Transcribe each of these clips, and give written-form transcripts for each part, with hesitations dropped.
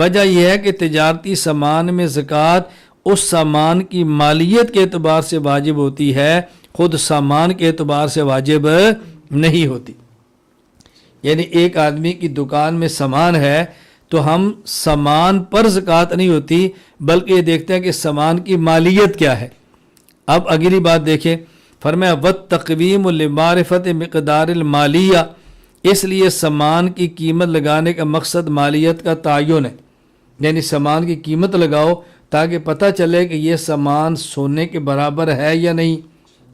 وجہ یہ ہے کہ تجارتی سامان میں زکوٰۃ اس سامان کی مالیت کے اعتبار سے واجب ہوتی ہے، خود سامان کے اعتبار سے واجب نہیں ہوتی۔ یعنی ایک آدمی کی دکان میں سامان ہے تو ہم سامان پر زکوٰۃ نہیں ہوتی، بلکہ یہ دیکھتے ہیں کہ سامان کی مالیت کیا ہے۔ اب اگلی بات دیکھیں، فرمایا وَالتَّقْوِيمُ لِمَعْرِفَةِ مِقْدَارِ الْمَالِيَّةِ، اس لیے سامان کی قیمت لگانے کا مقصد مالیت کا تعین ہے، یعنی سامان کی قیمت لگاؤ تاکہ پتہ چلے کہ یہ سامان سونے کے برابر ہے یا نہیں،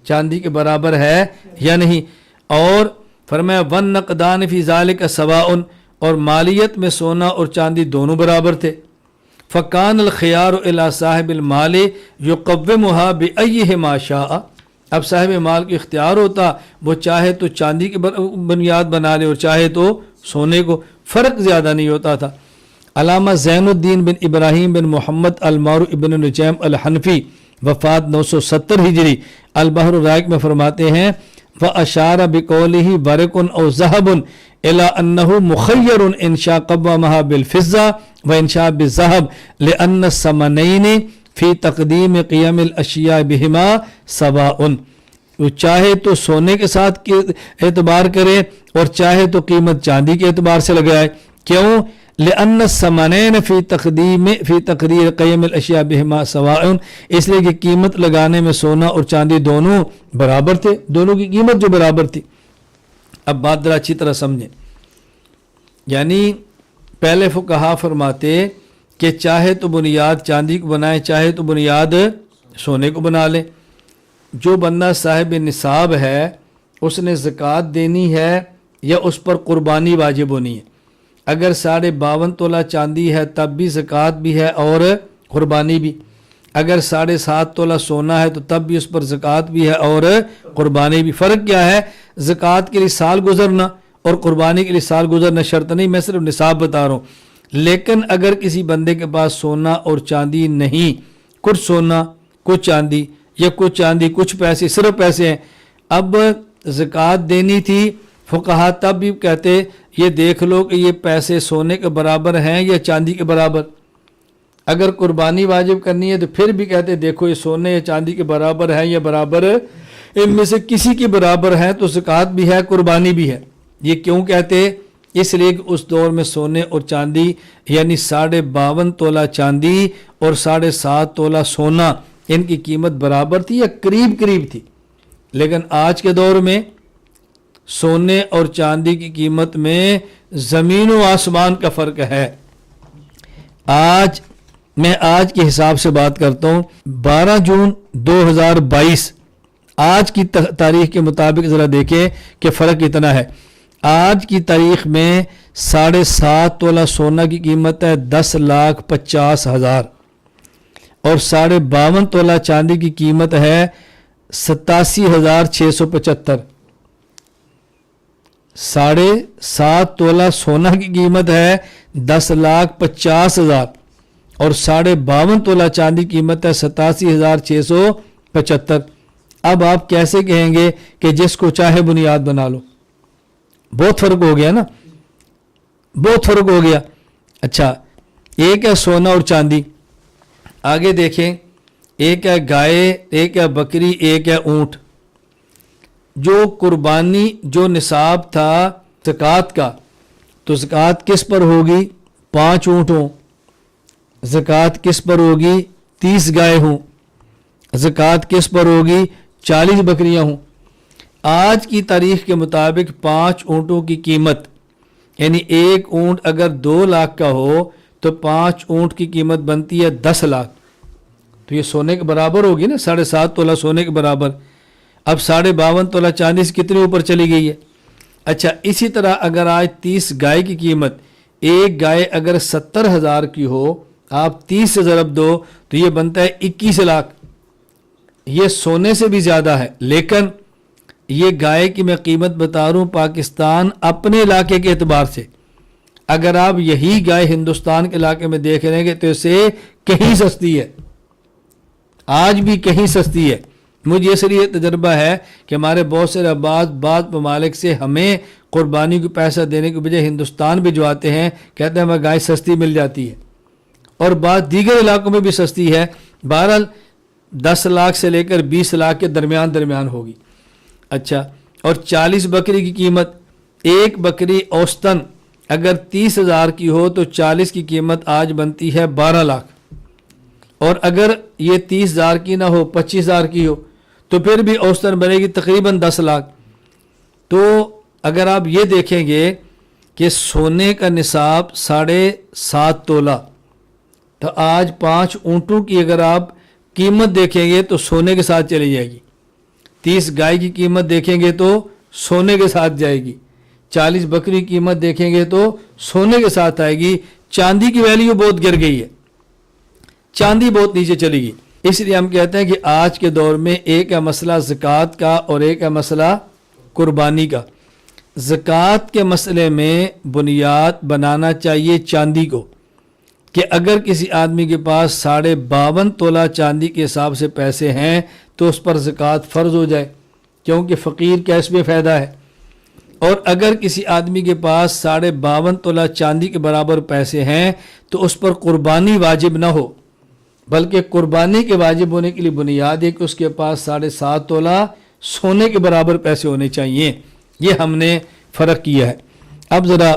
چاندی کے برابر ہے یا نہیں۔ اور فرمایا وَالنَّقْدَانِ فِي ذَلِكَ سَوَاءٌ، اور مالیت میں سونا اور چاندی دونوں برابر تھے۔ فَكَانَ الْخِيَارُ إِلَى صاحب المال يُقَوِّمُهَا بِأَيِّهِمَا شَاءَ، اب صاحب مال کو اختیار ہوتا، وہ چاہے تو چاندی کی بنیاد بنا لے اور چاہے تو سونے کو، فرق زیادہ نہیں ہوتا تھا۔ علامہ زین الدین بن ابراہیم بن محمد المعروف ابن نجیم الحنفی، وفات 970 ہجری، البحر الرائق میں فرماتے ہیں وَأَشَارَ بِقَوْلِهِ وَرِقٌ أَوْ ذَهَبٌ إِلَىٰ أَنَّهُ مُخَيَّرٌ إِنْ شَاءَ قَوَّمَهَا بِالْفِضَّةِ وَإِنْ شَاءَ بِالذَّهَبِ لِأَنَّ الثَّمَنَيْنِ فِي تَقْدِيمِ قِيَمِ الْأَشْيَاءِ بِهِمَا سَوَاءٌ، وہ چاہے تو سونے کے ساتھ اعتبار کرے اور چاہے تو قیمت چاندی کے اعتبار سے لگائے۔ کیوں؟ لِأَنَّ الثَّمَنَيْنِ فِي تَقْدِيرِ قِيَمِ الْأَشْيَاءِ بِهِمَا سَوَاءٌ، اس لیے کہ قیمت لگانے میں سونا اور چاندی دونوں برابر تھے، دونوں کی قیمت جو برابر تھی۔ اب بات ذرا اچھی طرح سمجھیں، یعنی پہلے فقہا فرماتے کہ چاہے تو بنیاد چاندی کو بنائے، چاہے تو بنیاد سونے کو بنا لے۔ جو بندہ صاحب نصاب ہے اس نے زکوٰۃ دینی ہے یا اس پر قربانی واجب ہونی ہے؟ اگر 52.5 تولہ چاندی ہے تب بھی زکوٰۃ بھی ہے اور قربانی بھی، اگر 7.5 تولہ سونا ہے تو تب بھی اس پر زکوٰۃ بھی ہے اور قربانی بھی۔ فرق کیا ہے؟ زکوٰۃ کے لیے سال گزرنا اور قربانی کے لیے سال گزرنا شرط نہیں، میں صرف نصاب بتا رہا ہوں۔ لیکن اگر کسی بندے کے پاس سونا اور چاندی نہیں، کچھ سونا کچھ چاندی یا کچھ چاندی کچھ پیسے، صرف پیسے ہیں، اب زکوٰۃ دینی تھی، فقہا تب بھی کہتے یہ دیکھ لو کہ یہ پیسے سونے کے برابر ہیں یا چاندی کے برابر۔ اگر قربانی واجب کرنی ہے تو پھر بھی کہتے دیکھو یہ سونے یا چاندی کے برابر ہے یا برابر ان میں سے کسی کے برابر ہے تو زکوٰۃ بھی ہے قربانی بھی ہے۔ یہ کیوں کہتے؟ اس لیے کہ اس دور میں سونے اور چاندی یعنی 52.5 تولہ چاندی اور 7.5 تولہ سونا، ان کی قیمت برابر تھی یا قریب قریب تھی۔ لیکن آج کے دور میں سونے اور چاندی کی قیمت میں زمین و آسمان کا فرق ہے۔ میں آج کے حساب سے بات کرتا ہوں، 12 جون 2022 آج کی تاریخ کے مطابق ذرا دیکھیں کہ فرق کتنا ہے۔ آج کی تاریخ میں 7.5 تولہ سونا کی قیمت ہے 10,50,000 اور 52.5 تولہ چاندی کی قیمت ہے 87,675۔ 7.5 تولہ سونا کی قیمت ہے 10,50,000 اور 52.5 تولہ چاندی کی قیمت ہے 87,675۔ اب آپ کیسے کہیں گے کہ جس کو چاہے بنیاد بنا لو؟ بہت فرق ہو گیا نا، بہت فرق ہو گیا۔ اچھا، ایک ہے سونا اور چاندی، آگے دیکھیں، ایک ہے گائے، ایک ہے بکری، ایک ہے اونٹ۔ جو قربانی جو نصاب تھا زکوٰۃ کا، تو زکوٰۃ کس پر ہوگی؟ 5 اونٹ ہوں۔ زکوٰۃ کس پر ہوگی؟ 30 گائے ہوں۔ زکوٰۃ کس پر ہوگی؟ 40 بکریاں ہوں۔ آج کی تاریخ کے مطابق 5 اونٹوں کی قیمت، یعنی ایک اونٹ اگر 2 لاکھ کا ہو تو 5 اونٹ کی قیمت بنتی ہے 10 لاکھ۔ تو یہ سونے کے برابر ہوگی نا، 7.5 تولہ سونے کے برابر۔ اب 52.5 تولہ چاندی سے کتنے اوپر چلی گئی ہے؟ اچھا، اسی طرح اگر آج 30 گائے کی قیمت، ایک گائے اگر 70,000 کی ہو، آپ 30 سے ضرب دو تو یہ بنتا ہے 21 لاکھ۔ یہ سونے سے بھی زیادہ ہے، لیکن یہ گائے کی میں قیمت بتا رہا ہوں پاکستان اپنے علاقے کے اعتبار سے۔ اگر آپ یہی گائے ہندوستان کے علاقے میں دیکھ رہے ہیں تو اسے کہیں سستی ہے، آج بھی کہیں سستی ہے۔ مجھے اس لیے تجربہ ہے کہ ہمارے بہت سے بعض ممالک سے ہمیں قربانی کو پیسہ دینے کے بجائے ہندوستان بھجواتے ہیں، کہتے ہیں ہمیں گائے سستی مل جاتی ہے۔ اور بعض دیگر علاقوں میں بھی سستی ہے، بہرحال 10 لاکھ سے لے کر 20 لاکھ کے درمیان ہوگی۔ اچھا، اور 40 بکری کی قیمت، ایک بکری اوسطاً اگر 30,000 کی ہو تو 40 کی قیمت آج بنتی ہے 12 لاکھ، اور اگر یہ 30,000 کی نہ ہو 25,000 کی ہو تو پھر بھی اوسطاً بنے گی تقریباً 10 لاکھ۔ تو اگر آپ یہ دیکھیں گے کہ سونے کا نصاب 7.5 تولہ، تو آج 5 اونٹوں کی اگر آپ قیمت دیکھیں گے تو سونے کے ساتھ چلی جائے گی، 30 گائے کی قیمت دیکھیں گے تو سونے کے ساتھ جائے گی، 40 بکری کی قیمت دیکھیں گے تو سونے کے ساتھ آئے گی۔ چاندی کی ویلیو بہت گر گئی ہے، چاندی بہت نیچے چلی گئی، اس لیے ہم کہتے ہیں کہ آج کے دور میں ایک ہے مسئلہ زکوٰۃ کا اور ایک ہے مسئلہ قربانی کا۔ زکوٰۃ کے مسئلے میں بنیاد بنانا چاہیے چاندی کو، کہ اگر کسی آدمی کے پاس 52.5 تولہ چاندی کے حساب سے پیسے ہیں تو اس پر زکوٰۃ فرض ہو جائے، کیونکہ فقیر کا اس میں فائدہ ہے۔ اور اگر کسی آدمی کے پاس 52.5 تولہ چاندی کے برابر پیسے ہیں تو اس پر قربانی واجب نہ ہو، بلکہ قربانی کے واجب ہونے کے لیے بنیاد ہے کہ اس کے پاس 7.5 تولہ سونے کے برابر پیسے ہونے چاہیے۔ یہ ہم نے فرق کیا ہے۔ اب ذرا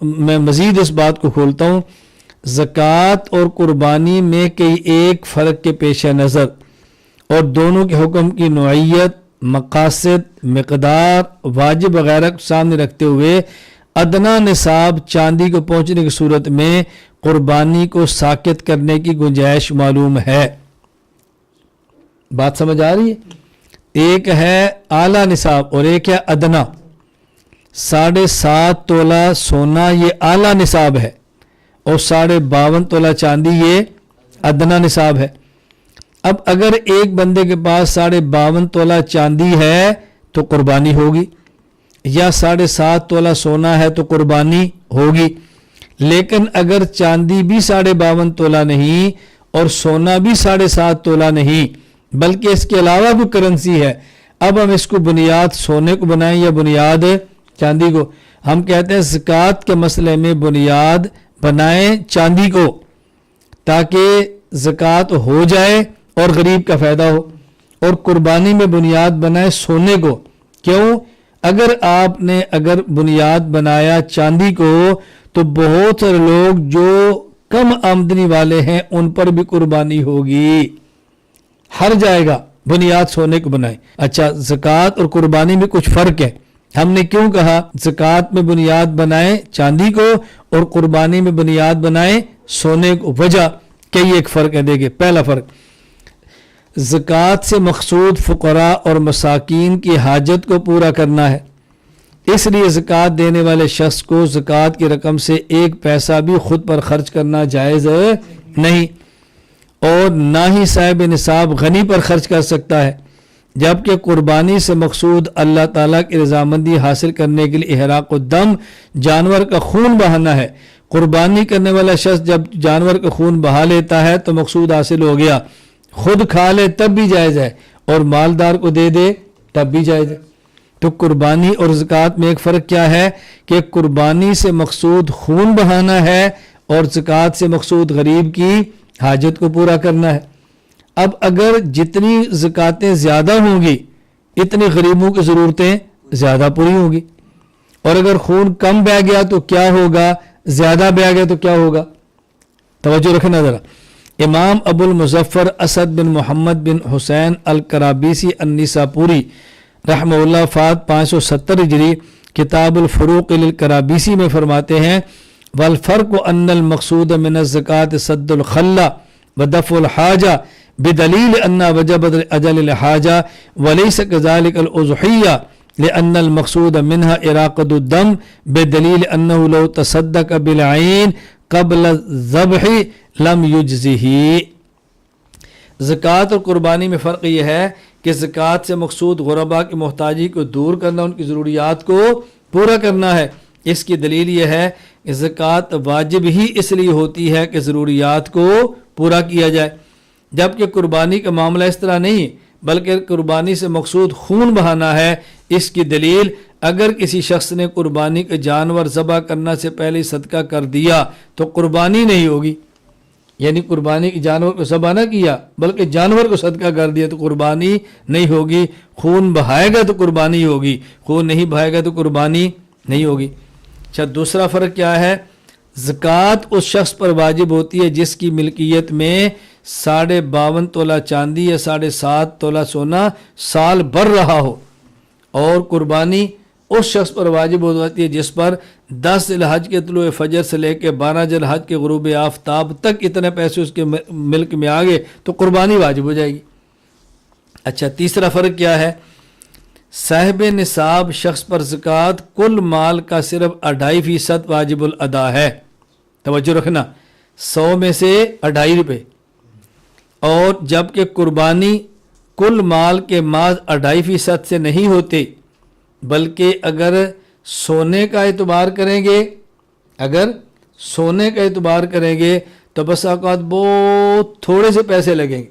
میں مزید اس بات کو کھولتا ہوں، زکوٰۃ اور قربانی میں کئی ایک فرق کے پیش نظر اور دونوں کے حکم کی نوعیت، مقاصد، مقدار، واجب وغیرہ کو سامنے رکھتے ہوئے ادنا نصاب چاندی کو پہنچنے کی صورت میں قربانی کو ساقط کرنے کی گنجائش معلوم ہے۔ بات سمجھ آ رہی ہے؟ ایک ہے اعلیٰ نصاب اور ایک ہے ادنا۔ 7.5 تولہ سونا یہ اعلیٰ نصاب ہے اور 52.5 تولہ چاندی یہ ادنا نصاب ہے۔ اب اگر ایک بندے کے پاس 52.5 تولہ چاندی ہے تو قربانی ہوگی، یا 7.5 تولہ سونا ہے تو قربانی ہوگی، لیکن اگر چاندی بھی 52.5 تولہ نہیں اور سونا بھی 7.5 تولہ نہیں بلکہ اس کے علاوہ بھی کرنسی ہے، اب ہم اس کو بنیاد سونے کو بنائیں یا بنیاد چاندی کو؟ ہم کہتے ہیں زکوٰۃ کے مسئلے میں بنیاد بنائیں چاندی کو تاکہ زکوٰۃ ہو جائے اور غریب کا فائدہ ہو، اور قربانی میں بنیاد بنائیں سونے کو۔ کیوں؟ اگر بنیاد بنایا چاندی کو تو بہت سارے لوگ جو کم آمدنی والے ہیں ان پر بھی قربانی ہوگی، ہر جائے گا، بنیاد سونے کو بنائیں۔ اچھا، زکوٰۃ اور قربانی میں کچھ فرق ہے۔ ہم نے کیوں کہا زکوٰۃ میں بنیاد بنائیں چاندی کو اور قربانی میں بنیاد بنائیں سونے کو؟ وجہ کئی ایک فرق ہے۔ دیکھیں، پہلا فرق، زکوٰۃ سے مقصود فقراء اور مساکین کی حاجت کو پورا کرنا ہے، اس لیے زکوٰۃ دینے والے شخص کو زکوٰۃ کی رقم سے ایک پیسہ بھی خود پر خرچ کرنا جائز نہیں، اور نہ ہی صاحب نصاب غنی پر خرچ کر سکتا ہے، جبکہ قربانی سے مقصود اللہ تعالیٰ کی رضامندی حاصل کرنے کے لیے احراق الدم، جانور کا خون بہانا ہے۔ قربانی کرنے والا شخص جب جانور کا خون بہا لیتا ہے تو مقصود حاصل ہو گیا، خود کھا لے تب بھی جائز ہے اور مالدار کو دے دے تب بھی جائز ہے۔ تو قربانی اور زکوٰۃ میں ایک فرق کیا ہے کہ قربانی سے مقصود خون بہانا ہے اور زکوٰۃ سے مقصود غریب کی حاجت کو پورا کرنا ہے۔ اب اگر جتنی زکوٰتیں زیادہ ہوں گی اتنی غریبوں کی ضرورتیں زیادہ پوری ہوں گی، اور اگر خون کم بہہ گیا تو کیا ہوگا، زیادہ بہہ گیا تو کیا ہوگا؟ توجہ رکھنا ذرا۔ امام ابو المظفر اسد بن محمد بن حسین الکرابیسی النساپوری رحمہ اللہ فات 570 ہجری کتاب الفروق للکرابیسی میں فرماتے ہیں، والفرق ان المقصود من الزکاة سد الخلہ ودفع الحاجہ بدلیل ان وجبت اجل الحاجہ وليس كذلك الاضحیہ لأن المقصود منها اراقة الدم بدلیل انه لو تصدق بالعین قبل الذبح لم یجزہ۔ زکوٰۃ اور قربانی میں فرق یہ ہے کہ زکوٰۃ سے مقصود غرباء کی محتاجی کو دور کرنا، ان کی ضروریات کو پورا کرنا ہے۔ اس کی دلیل یہ ہے کہ زکوٰۃ واجب ہی اس لیے ہوتی ہے کہ ضروریات کو پورا کیا جائے، جبکہ قربانی کا معاملہ اس طرح نہیں، بلکہ قربانی سے مقصود خون بہانا ہے۔ اس کی دلیل، اگر کسی شخص نے قربانی کا جانور ذبح کرنا سے پہلے صدقہ کر دیا تو قربانی نہیں ہوگی، یعنی قربانی کی جانور کو ذبح نہ کیا بلکہ جانور کو صدقہ کر دیا تو قربانی نہیں ہوگی. خون بہائے گا تو قربانی ہوگی, خون نہیں بہائے گا تو قربانی نہیں ہوگی. اچھا, دوسرا فرق کیا ہے؟ زکوٰۃ اس شخص پر واجب ہوتی ہے جس کی ملکیت میں 52.5 تولہ چاندی یا 7.5 تولہ سونا سال بھر رہا ہو, اور قربانی اس شخص پر واجب ہوتی ہے جس پر 10 ذی الحج کے طلوع فجر سے لے کے 12 ذی الحج کے غروب آفتاب تک اتنے پیسے اس کے ملک میں آ گئے تو قربانی واجب ہو جائے گی. اچھا, تیسرا فرق کیا ہے؟ صاحب نصاب شخص پر زکوٰۃ کل مال کا صرف 2.5% واجب الادا ہے. توجہ رکھنا, 100 میں سے 2.5 روپے, اور جبکہ قربانی کل مال کے محض 2.5% سے نہیں ہوتے, بلکہ اگر سونے کا اعتبار کریں گے, اگر سونے کا اعتبار کریں گے تو بس اوقات بہت تھوڑے سے پیسے لگیں گے.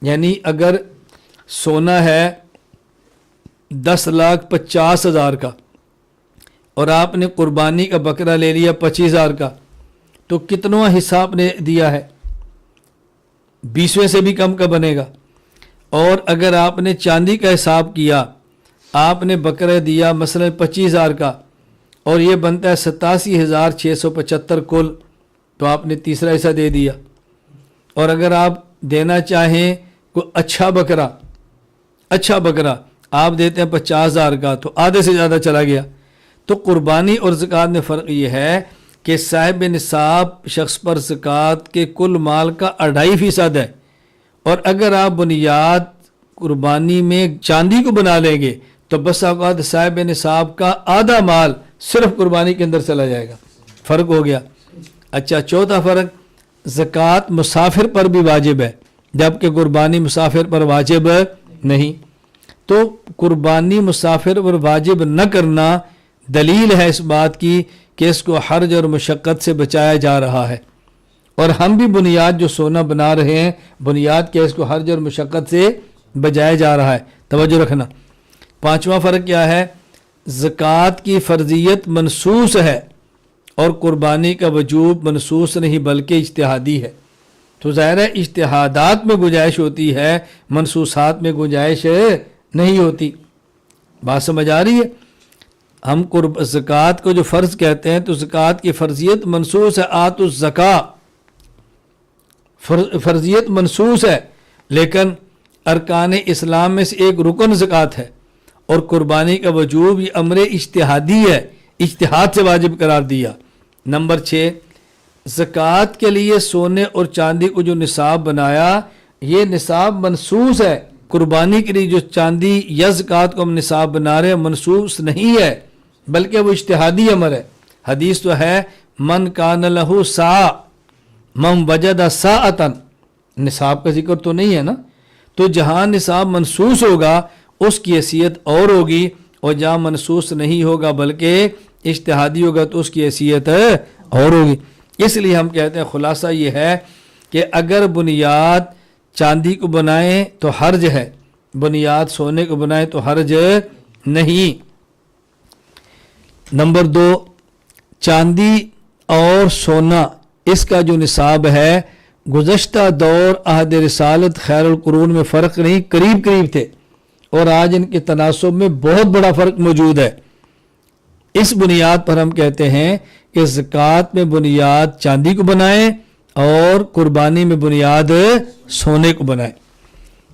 یعنی اگر سونا ہے 10,50,000 کا اور آپ نے قربانی کا بکرا لے لیا 25,000 کا, تو کتنا حصہ آپ نے دیا ہے؟ 20ویں سے بھی کم کا بنے گا. اور اگر آپ نے چاندی کا حساب کیا, آپ نے بکرا دیا مثلا 25,000 کا اور یہ بنتا ہے 87,675 کل, تو آپ نے تیسرا حصہ دے دیا. اور اگر آپ دینا چاہیں کوئی اچھا بکرا آپ دیتے ہیں 50,000 کا, تو آدھے سے زیادہ چلا گیا. تو قربانی اور زکوٰۃ میں فرق یہ ہے کہ صاحب نصاب شخص پر زکوٰۃ کے کل مال کا 2.5% ہے, اور اگر آپ بنیاد قربانی میں چاندی کو بنا لیں گے تو بس اوقات صاحب نصاب کا آدھا مال صرف قربانی کے اندر چلا جائے گا. فرق ہو گیا. اچھا, چوتھا فرق, زکوٰۃ مسافر پر بھی واجب ہے جبکہ قربانی مسافر پر واجب نہیں. تو قربانی مسافر پر واجب نہ کرنا دلیل ہے اس بات کی کہ اس کو حرج اور مشقت سے بچایا جا رہا ہے, اور ہم بھی بنیاد جو سونا بنا رہے ہیں بنیاد کے اس کو حرج اور مشقت سے بچایا جا رہا ہے. توجہ رکھنا. پانچواں فرق کیا ہے؟ زکوٰۃ کی فرضیت منصوص ہے اور قربانی کا وجوب منصوص نہیں بلکہ اجتہادی ہے. تو ظاہر ہے اجتہادات میں گنجائش ہوتی ہے, منصوصات میں گنجائش نہیں ہوتی. بات سمجھ آ رہی ہے؟ ہم زکوٰۃ کو جو فرض کہتے ہیں تو زکوٰۃ کی فرضیت منصوص ہے, آتوا الزکاۃ فرضیت منصوص ہے, لیکن ارکان اسلام میں سے ایک رکن زکوٰۃ ہے, اور قربانی کا وجوب یہ امر اجتہادی ہے, اجتہاد سے واجب قرار دیا. نمبر 6, زکوٰۃ کے لیے سونے اور چاندی کو جو نصاب بنایا یہ نصاب منصوص ہے. قربانی کے لیے جو چاندی یا زکوٰۃ کو ہم نصاب بنا رہے ہیں منصوص نہیں ہے بلکہ وہ اجتہادی امر ہے. حدیث تو ہے من کان لہ ساع من وجد ساعۃ, نصاب کا ذکر تو نہیں ہے نا. تو جہاں نصاب منصوص ہوگا اس کی حیثیت اور ہوگی, اور جہاں منصوص نہیں ہوگا بلکہ اجتہادی ہوگا تو اس کی حیثیت اور ہوگی. اس لیے ہم کہتے ہیں خلاصہ یہ ہے کہ اگر بنیاد چاندی کو بنائیں تو حرج ہے, بنیاد سونے کو بنائیں تو حرج نہیں. نمبر 2, چاندی اور سونا اس کا جو نصاب ہے گزشتہ دور عہد رسالت خیر القرون میں فرق نہیں, قریب قریب تھے, اور آج ان کے تناسب میں بہت بڑا فرق موجود ہے. اس بنیاد پر ہم کہتے ہیں کہ زکوٰۃ میں بنیاد چاندی کو بنائیں اور قربانی میں بنیاد سونے کو بنائیں.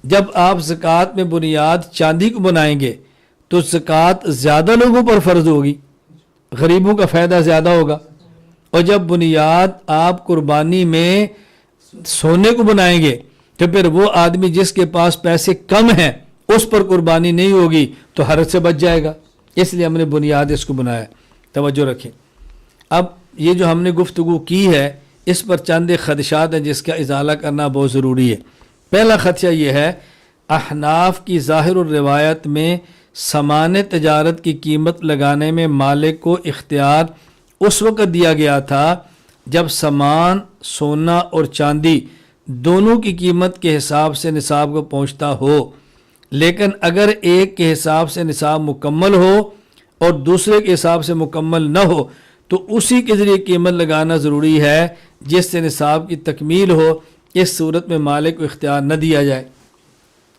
جب آپ زکوٰۃ میں بنیاد چاندی کو بنائیں گے تو زکوٰۃ زیادہ لوگوں پر فرض ہوگی, غریبوں کا فائدہ زیادہ ہوگا. اور جب بنیاد آپ قربانی میں سونے کو بنائیں گے تو پھر وہ آدمی جس کے پاس پیسے کم ہیں اس پر قربانی نہیں ہوگی تو حرج سے بچ جائے گا. اس لیے ہم نے بنیاد اس کو بنایا. توجہ رکھیں. اب یہ جو ہم نے گفتگو کی ہے اس پر چند خدشات ہیں جس کا ازالہ کرنا بہت ضروری ہے. پہلا خدشہ یہ ہے, احناف کی ظاہر الروایت میں سامان تجارت کی قیمت لگانے میں مالک کو اختیار اس وقت دیا گیا تھا جب سامان سونا اور چاندی دونوں کی قیمت کے حساب سے نصاب کو پہنچتا ہو. لیکن اگر ایک کے حساب سے نصاب مکمل ہو اور دوسرے کے حساب سے مکمل نہ ہو تو اسی کے ذریعے قیمت لگانا ضروری ہے جس سے نصاب کی تکمیل ہو. اس صورت میں مالک کو اختیار نہ دیا جائے.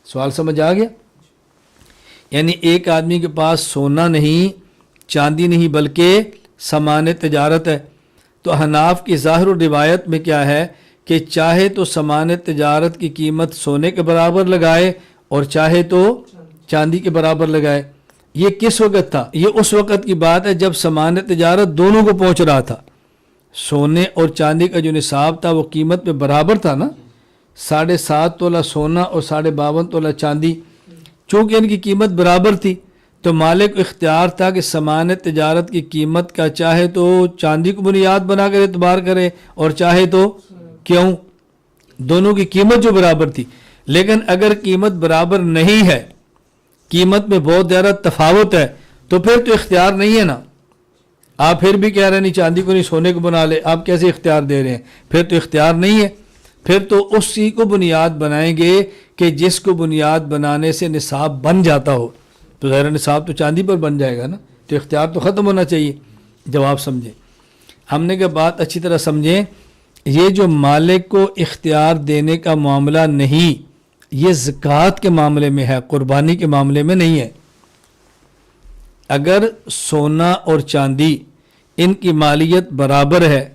سوال سمجھ آ گیا؟ یعنی ایک آدمی کے پاس سونا نہیں چاندی نہیں بلکہ سامان تجارت ہے، تو احناف کی ظاہر و روایت میں کیا ہے کہ چاہے تو سامان تجارت کی قیمت سونے کے برابر لگائے اور چاہے تو چاندی کے برابر لگائے. یہ کس وقت تھا؟ یہ اس وقت کی بات ہے جب سامان تجارت دونوں کو پہنچ رہا تھا. سونے اور چاندی کا جو نصاب تھا وہ قیمت میں برابر تھا نا، 7.5 تولہ سونا اور 52.5 تولہ چاندی. چونکہ ان کی قیمت برابر تھی تو مالک کو اختیار تھا کہ سامان تجارت کی قیمت کا چاہے تو چاندی کو بنیاد بنا کر اعتبار کرے اور چاہے تو کیوں، دونوں کی قیمت جو برابر تھی. لیکن اگر قیمت برابر نہیں ہے، قیمت میں بہت زیادہ تفاوت ہے، تو پھر تو اختیار نہیں ہے نا. آپ پھر بھی کہہ رہے ہیں نہیں چاندی کو نہیں سونے کو بنا لے، آپ کیسے اختیار دے رہے ہیں؟ پھر تو اختیار نہیں ہے. پھر تو اسی کو بنیاد بنائیں گے کہ جس کو بنیاد بنانے سے نصاب بن جاتا ہو. تو ظاہر نصاب تو چاندی پر بن جائے گا نا، تو اختیار تو ختم ہونا چاہیے. جواب سمجھیں. ہم نے کہ بات اچھی طرح سمجھیں، یہ جو مالک کو اختیار دینے کا معاملہ نہیں، یہ زکوٰۃ کے معاملے میں ہے، قربانی کے معاملے میں نہیں ہے. اگر سونا اور چاندی ان کی مالیت برابر ہے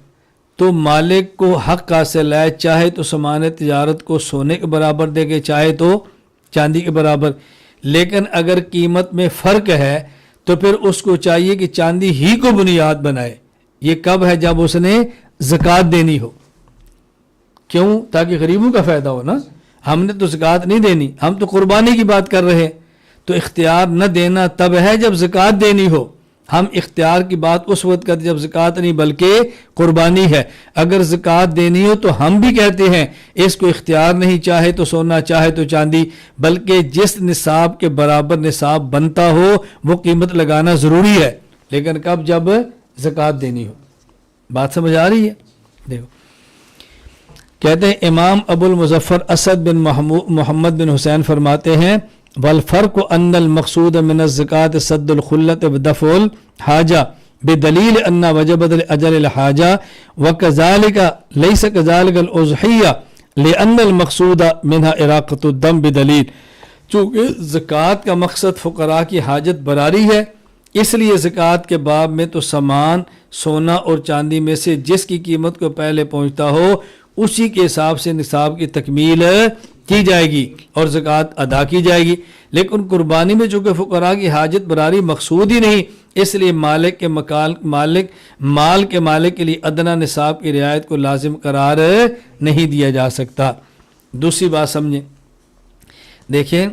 تو مالک کو حق حاصل ہے، چاہے تو سامان تجارت کو سونے کے برابر دے گے چاہے تو چاندی کے برابر. لیکن اگر قیمت میں فرق ہے تو پھر اس کو چاہیے کہ چاندی ہی کو بنیاد بنائے. یہ کب ہے؟ جب اس نے زکوٰۃ دینی ہو. کیوں؟ تاکہ غریبوں کا فائدہ ہو نا. ہم نے تو زکوٰۃ نہیں دینی، ہم تو قربانی کی بات کر رہے ہیں. تو اختیار نہ دینا تب ہے جب زکوٰۃ دینی ہو. ہم اختیار کی بات اس وقت کرتے جب زکوٰۃ نہیں بلکہ قربانی ہے. اگر زکوٰۃ دینی ہو تو ہم بھی کہتے ہیں اس کو اختیار نہیں، چاہے تو سونا چاہے تو چاندی، بلکہ جس نصاب کے برابر نصاب بنتا ہو وہ قیمت لگانا ضروری ہے. لیکن کب؟ جب زکوٰۃ دینی ہو. بات سمجھ آ رہی ہے؟ دیکھو کہتے ہیں امام ابو المظفر اسد بن محمد بن حسین فرماتے ہیں والفرق ان المقصود من الزکاة سد الخلة ودفع الحاجة بدلیل ان وجبت الاجل الحاجة وكذلك ليس كذلك الاضحية لان المقصود منها اراقة الدم بدلیل. چونکہ زکوٰۃ کا مقصد فقراء کی حاجت براری ہے، اس لیے زکوٰۃ کے باب میں تو سامان سونا اور چاندی میں سے جس کی قیمت کو پہلے پہنچتا ہو اسی کے حساب سے نصاب کی تکمیل کی جائے گی اور زکوٰۃ ادا کی جائے گی. لیکن قربانی میں چونکہ فقراء کی حاجت براری مقصود ہی نہیں، اس لیے مال کے مالک کے لیے ادنیٰ نصاب کی رعایت کو لازم قرار نہیں دیا جا سکتا. دوسری بات سمجھیں، دیکھیں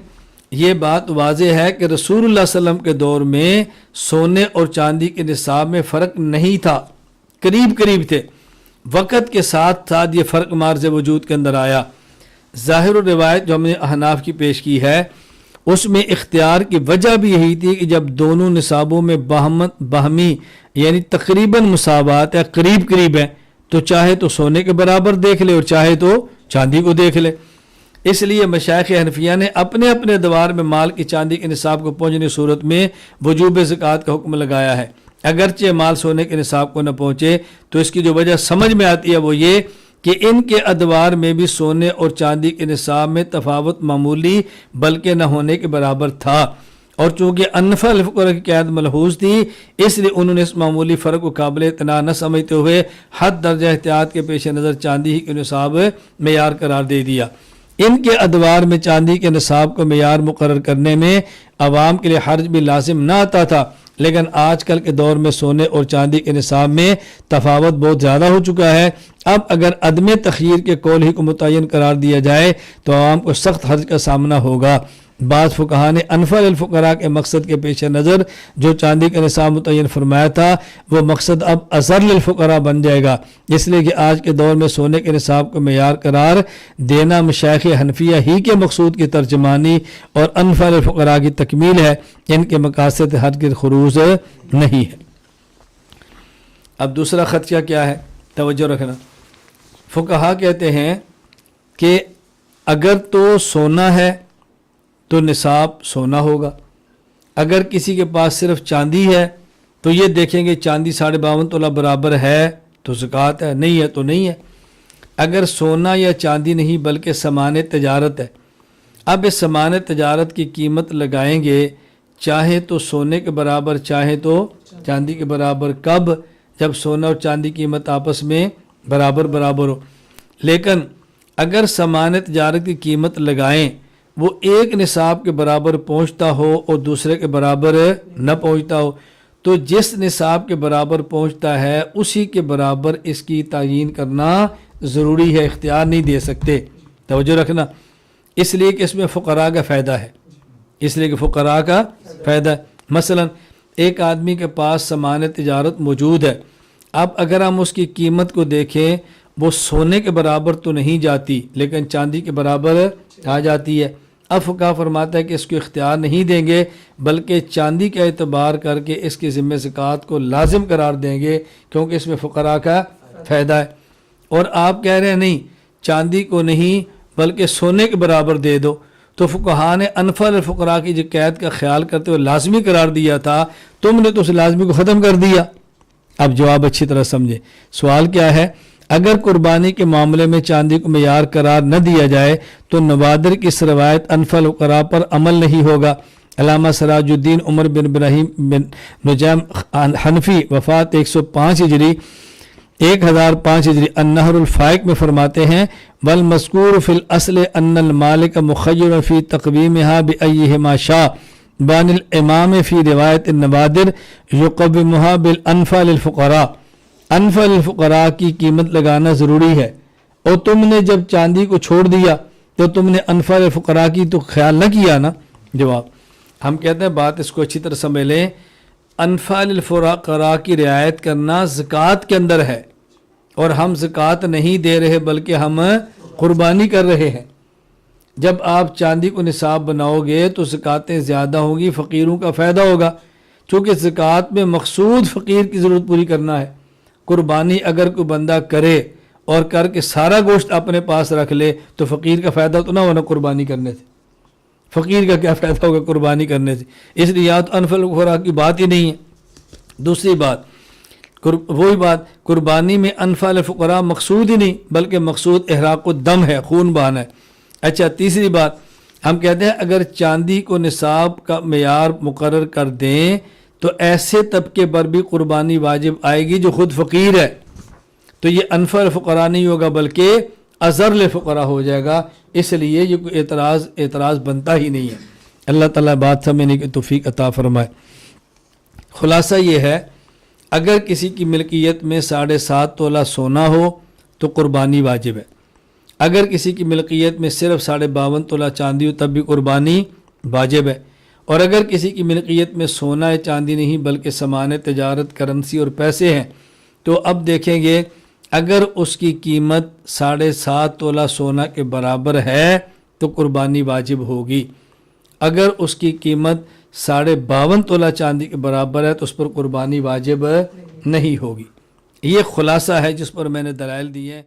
یہ بات واضح ہے کہ رسول اللہ صلی اللہ علیہ وسلم کے دور میں سونے اور چاندی کے نصاب میں فرق نہیں تھا، قریب قریب تھے. وقت کے ساتھ ساتھ یہ فرق مارز وجود کے اندر آیا. ظاہر و روایت جو ہم نے احناف کی پیش کی ہے اس میں اختیار کی وجہ بھی یہی تھی کہ جب دونوں نصابوں میں باہمی یعنی تقریباً مساوات ہے، قریب قریب ہے، تو چاہے تو سونے کے برابر دیکھ لے اور چاہے تو چاندی کو دیکھ لے. اس لیے مشائخ حنفیہ نے اپنے اپنے ادوار میں مال کی چاندی کے نصاب کو پہنچنے صورت میں وجوب زکوٰۃ کا حکم لگایا ہے. اگرچہ مال سونے کے نصاب کو نہ پہنچے تو اس کی جو وجہ سمجھ میں آتی ہے وہ یہ کہ ان کے ادوار میں بھی سونے اور چاندی کے نصاب میں تفاوت معمولی بلکہ نہ ہونے کے برابر تھا، اور چونکہ انفع الفقراء کی قید ملحوظ تھی اس لیے انہوں نے اس معمولی فرق کو قابل اعتنا نہ سمجھتے ہوئے حد درجہ احتیاط کے پیش نظر چاندی ہی کے نصاب معیار قرار دے دیا. ان کے ادوار میں چاندی کے نصاب کو معیار مقرر کرنے میں عوام کے لیے حرج بھی لازم نہ آتا تھا، لیکن آج کل کے دور میں سونے اور چاندی کے نصاب میں تفاوت بہت زیادہ ہو چکا ہے. اب اگر عدم تخییر کے قول ہی کو متعین قرار دیا جائے تو عوام کو سخت حرج کا سامنا ہوگا. بعض فقہا نے انفع للفقراء کے مقصد کے پیش نظر جو چاندی کا نصاب متعین فرمایا تھا وہ مقصد اب اضر للفقراء بن جائے گا، اس لیے کہ آج کے دور میں سونے کے نصاب کو معیار قرار دینا مشائخ حنفیہ ہی کے مقصود کی ترجمانی اور انفع للفقراء کی تکمیل ہے، ان کے مقاصد ہرگز خروج نہیں ہے. اب دوسرا خدشہ کیا ہے؟ توجہ رکھنا. فقہا کہتے ہیں کہ اگر تو سونا ہے تو نصاب سونا ہوگا، اگر کسی کے پاس صرف چاندی ہے تو یہ دیکھیں گے چاندی 52.5 تولہ برابر ہے تو زکوٰۃ ہے، نہیں ہے تو نہیں ہے۔ اگر سونا یا چاندی نہیں بلکہ سامان تجارت ہے، اب اس سامان تجارت کی قیمت لگائیں گے، چاہے تو سونے کے برابر چاہے تو چاندی کے برابر۔ کب؟ جب سونا اور چاندی کی قیمت آپس میں برابر ہو۔ لیکن اگر سامان تجارت کی قیمت لگائیں، وہ ایک نصاب کے برابر پہنچتا ہو اور دوسرے کے برابر نہ پہنچتا ہو، تو جس نصاب کے برابر پہنچتا ہے اسی کے برابر اس کی تعیین کرنا ضروری ہے، اختیار نہیں دے سکتے۔ توجہ رکھنا، اس لیے کہ اس میں فقراء کا فائدہ ہے، اس لیے کہ فقراء کا فائدہ ہے۔ مثلا ایک آدمی کے پاس سامان تجارت موجود ہے، اب اگر ہم اس کی قیمت کو دیکھیں، وہ سونے کے برابر تو نہیں جاتی لیکن چاندی کے برابر آ جاتی ہے۔ اب فقہ فرماتا ہے کہ اس کو اختیار نہیں دیں گے بلکہ چاندی کا اعتبار کر کے اس کے ذمہ زکوٰۃ کو لازم قرار دیں گے، کیونکہ اس میں فقراء کا فائدہ ہے۔ اور آپ کہہ رہے ہیں نہیں، چاندی کو نہیں بلکہ سونے کے برابر دے دو، تو فقہاء نے انفع للفقراء کی جو قید کا خیال کرتے ہوئے لازمی قرار دیا تھا، تم نے تو اس لازمی کو ختم کر دیا۔ اب جواب اچھی طرح سمجھے، سوال کیا ہے؟ اگر قربانی کے معاملے میں چاندی کو معیار قرار نہ دیا جائے تو نوادر کی اس روایت انفع الفقراء پر عمل نہیں ہوگا۔ علامہ سراج الدین عمر بن ابراہیم بن نجیم حنفی وفات 105 ہجری 1005 ہجری النہر الفائق میں فرماتے ہیں والمذکور فی الاصل ان المالک مخیر فی تقویمها بأیہما شاء بان الامام فی روایت النوادر یقومها بالانفع للفقراء۔ انفع للفقراء کی قیمت لگانا ضروری ہے، اور تم نے جب چاندی کو چھوڑ دیا تو تم نے انفع للفقراء کی تو خیال نہ کیا نا۔ جواب، ہم کہتے ہیں بات اس کو اچھی طرح سمجھ لیں، انفع للفقراء کی رعایت کرنا زکوٰۃ کے اندر ہے، اور ہم زکوٰۃ نہیں دے رہے بلکہ ہم قربانی کر رہے ہیں۔ جب آپ چاندی کو نصاب بناؤ گے تو زکوٰتیں زیادہ ہوں گی، فقیروں کا فائدہ ہوگا، چونکہ زکوٰۃ میں مقصود فقیر کی ضرورت پوری کرنا ہے۔ قربانی اگر کوئی بندہ کرے اور کر کے سارا گوشت اپنے پاس رکھ لے تو فقیر کا فائدہ تو نہ ہونا قربانی کرنے سے، فقیر کا کیا فائدہ ہوگا قربانی کرنے سے؟ اس لیے یا تو انفع للفقراء کی بات ہی نہیں ہے۔ دوسری بات، وہی بات، قربانی میں انفع للفقراء مقصود ہی نہیں بلکہ مقصود احراق الدم ہے، خون بہانا ہے۔ اچھا، تیسری بات، ہم کہتے ہیں اگر چاندی کو نصاب کا معیار مقرر کر دیں تو ایسے طبقے پر بھی قربانی واجب آئے گی جو خود فقیر ہے، تو یہ انفع للفقراء نہیں ہوگا بلکہ اضر للفقراء ہو جائے گا۔ اس لیے یہ کوئی اعتراض بنتا ہی نہیں ہے۔ اللہ تعالیٰ بات سمجھنے کی توفیق عطا فرمائے۔ خلاصہ یہ ہے، اگر کسی کی ملکیت میں 7.5 تولہ سونا ہو تو قربانی واجب ہے، اگر کسی کی ملکیت میں صرف 52.5 تولہ چاندی ہو تب بھی قربانی واجب ہے، اور اگر کسی کی ملکیت میں سونا یا چاندی نہیں بلکہ سامان تجارت، کرنسی اور پیسے ہیں، تو اب دیکھیں گے اگر اس کی قیمت 7.5 تولہ سونا کے برابر ہے تو قربانی واجب ہوگی، اگر اس کی قیمت 52.5 تولہ چاندی کے برابر ہے تو اس پر قربانی واجب نہیں ہوگی۔ یہ خلاصہ ہے جس پر میں نے دلائل دی ہیں۔